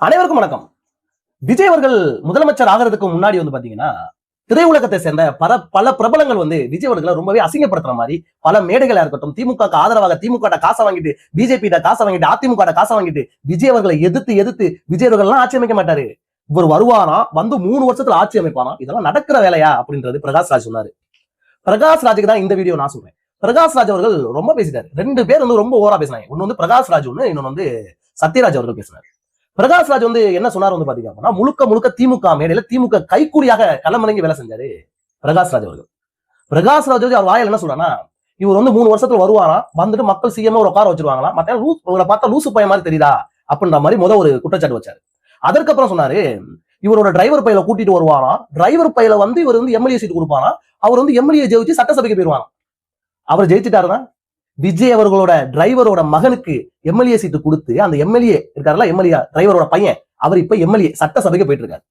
அனைவருக்கும் வணக்கம். விஜய் அவர்கள் முதலமைச்சர் ஆகிறதுக்கு முன்னாடி பாத்தீங்கன்னா திரையுலகத்தை சேர்ந்த பல பிரபலங்கள் விஜய் அவர்களை ரொம்பவே அசிங்கப்படுத்துற மாதிரி பல மேடைகளா இருக்கட்டும், திமுக ஆதரவாக திமுக காசை வாங்கிட்டு, பிஜேபி காசை வாங்கிட்டு, அதிமுக காசை வாங்கிட்டு விஜய் அவர்களை எதிர்த்து விஜய் அவர்கள் எல்லாம் ஆட்சி அமைக்க மாட்டாரு. இவர் வருவானா, 3 வருஷத்துல ஆட்சி அமைப்பானா, இதெல்லாம் நடக்கிற வேலையா அப்படின்றது பிரகாஷ் ராஜ் சொன்னாரு. பிரகாஷ் ராஜுக்கு தான் இந்த வீடியோ நான் சொல்றேன். பிரகாஷ் ராஜ் அவர்கள் ரொம்ப பேசிட்டாரு. 2 பேர் ரொம்ப ஓவரா பேசினாங்க. ஒன்னு பிரகாஷ் ராஜ், இன்னொன்னு சத்யராஜ் அவர்கள் பேசினார். பிரகாஷ் ராஜ் என்ன சொன்னார் பாத்தீங்கன்னா, முழுக்க திமுக மேடையில திமுக கைக்கூலியாக களமிறங்கி வேலை செஞ்சாரு பிரகாஷ் ராஜ் அவர்கள். பிரகாஷ் ராஜ் அவர் வாயில் என்ன சொல்றானா, இவர் 3 வருஷத்துல வருவாரா, வந்துட்டு மக்கள் சிஎம் ஒரு உட்கார வச்சிருவாங்களா, மத்த இவரை பார்த்தா லூசு பையன் மாதிரி தெரியுதா அப்படின்ற மாதிரி ஒரு குற்றச்சாட்டு வச்சாரு. அதற்கப்புறம் சொன்னாரு, இவரோட டிரைவர் பையில கூட்டிட்டு வருவாராம், டிரைவர் பையில இவர் எம்எல்ஏ சீட் கொடுப்பாரா, அவர் எம்எல்ஏ ஜெயிச்சு சட்டசபைக்கு போயிருவாராம். அவர் ஜெயிச்சுட்டாருன்னா விஜய் அவர்களோட டிரைவரோட மகனுக்கு எம்எல்ஏ சீட்டு கொடுத்து, அந்த எம்எல்ஏ இருக்காருல்ல, எம்எல்ஏ டிரைவரோட பையன், அவர் இப்ப எம்எல்ஏ சட்டசபைக்கு போயிட்டு இருக்காரு.